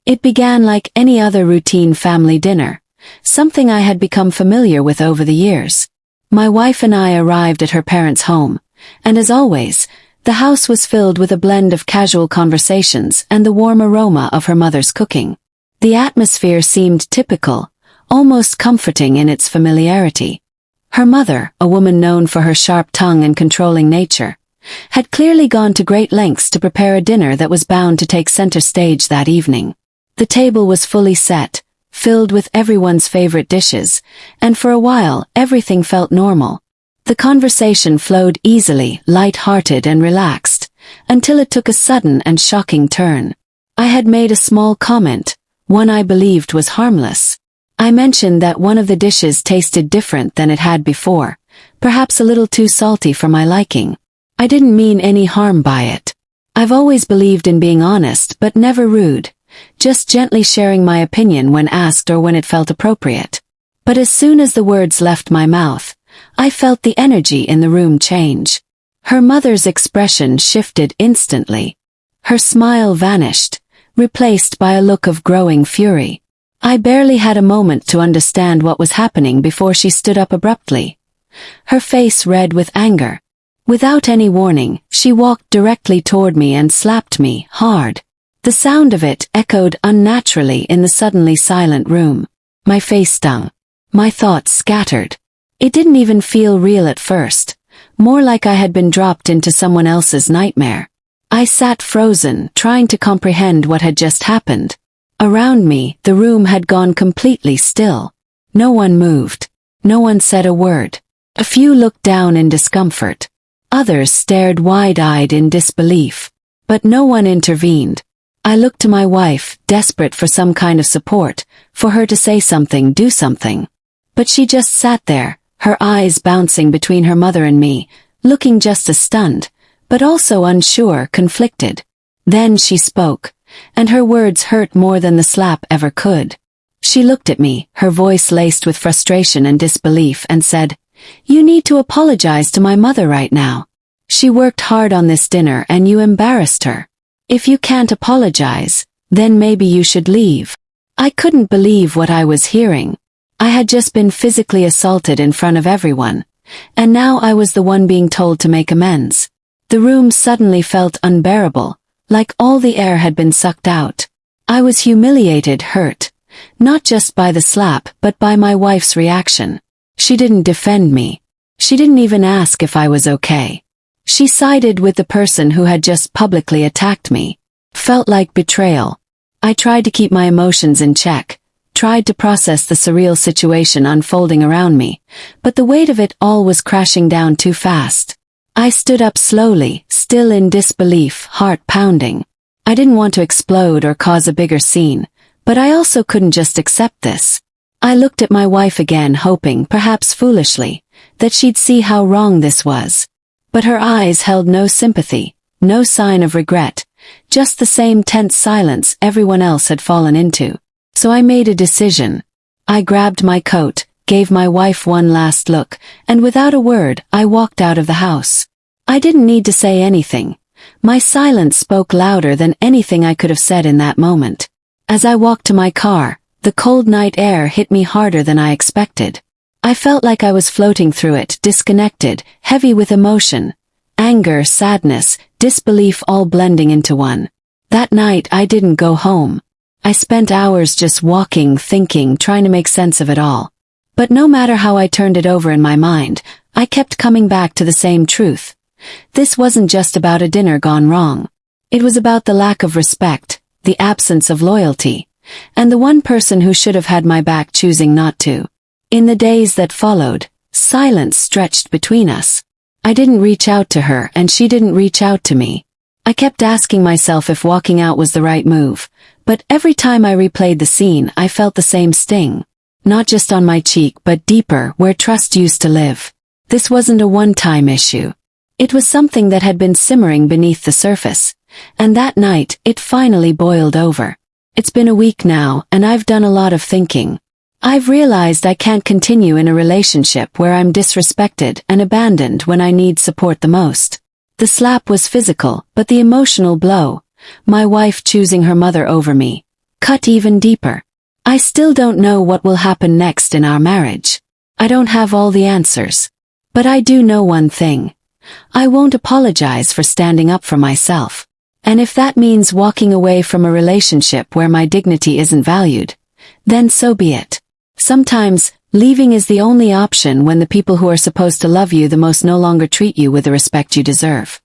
It began like any other routine family dinner, something I had become familiar with over the years. My wife and I arrived at her parents' home, and as always, the house was filled with a blend of casual conversations and the warm aroma of her mother's cooking. The atmosphere seemed typical, almost comforting in its familiarity. Her mother, a woman known for her sharp tongue and controlling nature, had clearly gone to great lengths to prepare a dinner that was bound to take center stage that evening. The table was fully set, filled with everyone's favorite dishes, and for a while everything felt normal. The conversation flowed easily, light-hearted and relaxed, until it took a sudden and shocking turn. I had made a small comment, one I believed was harmless. I mentioned that one of the dishes tasted different than it had before, perhaps a little too salty for my liking. I didn't mean any harm by it. I've always believed in being honest but never rude, just gently sharing my opinion when asked or when it felt appropriate. But as soon as the words left my mouth, I felt the energy in the room change. Her mother's expression shifted instantly. Her smile vanished, replaced by a look of growing fury. I barely had a moment to understand what was happening before she stood up abruptly, her face red with anger. Without any warning, she walked directly toward me and slapped me hard. The sound of it echoed unnaturally in the suddenly silent room. My face stung. My thoughts scattered. It didn't even feel real at first, more like I had been dropped into someone else's nightmare. I sat frozen, trying to comprehend what had just happened. Around me, the room had gone completely still. No one moved. No one said a word. A few looked down in discomfort. Others stared wide-eyed in disbelief. But no one intervened. I looked to my wife, desperate for some kind of support, for her to say something, do something. But she just sat there, her eyes bouncing between her mother and me, looking just as stunned, but also unsure, conflicted. Then she spoke, and her words hurt more than the slap ever could. She looked at me, her voice laced with frustration and disbelief, and said, "You need to apologize to my mother right now. She worked hard on this dinner and you embarrassed her. If you can't apologize, then maybe you should leave." I couldn't believe what I was hearing. I had just been physically assaulted in front of everyone, and now I was the one being told to make amends. The room suddenly felt unbearable, like all the air had been sucked out. I was humiliated, hurt, not just by the slap but by my wife's reaction. She didn't defend me. She didn't even ask if I was okay. She sided with the person who had just publicly attacked me. Felt like betrayal. I tried to keep my emotions in check, tried to process the surreal situation unfolding around me, but the weight of it all was crashing down too fast. I stood up slowly, still in disbelief, heart pounding. I didn't want to explode or cause a bigger scene, but I also couldn't just accept this. I looked at my wife again, hoping, perhaps foolishly, that she'd see how wrong this was. But her eyes held no sympathy, no sign of regret, just the same tense silence everyone else had fallen into. So I made a decision. I grabbed my coat, gave my wife one last look, and without a word, I walked out of the house. I didn't need to say anything. My silence spoke louder than anything I could have said in that moment. As I walked to my car, the cold night air hit me harder than I expected. I felt like I was floating through it, disconnected, heavy with emotion, anger, sadness, disbelief all blending into one. That night I didn't go home. I spent hours just walking, thinking, trying to make sense of it all. But no matter how I turned it over in my mind, I kept coming back to the same truth. This wasn't just about a dinner gone wrong. It was about the lack of respect, the absence of loyalty, and the one person who should have had my back choosing not to. In the days that followed, silence stretched between us. I didn't reach out to her and she didn't reach out to me. I kept asking myself if walking out was the right move, but every time I replayed the scene I felt the same sting. Not just on my cheek but deeper, where trust used to live. This wasn't a one-time issue. It was something that had been simmering beneath the surface, and that night it finally boiled over. It's been a week now, and I've done a lot of thinking. I've realized I can't continue in a relationship where I'm disrespected and abandoned when I need support the most. The slap was physical, but the emotional blow, my wife choosing her mother over me, cut even deeper. I still don't know what will happen next in our marriage. I don't have all the answers. But I do know one thing. I won't apologize for standing up for myself. And if that means walking away from a relationship where my dignity isn't valued, then so be it. Sometimes, leaving is the only option when the people who are supposed to love you the most no longer treat you with the respect you deserve.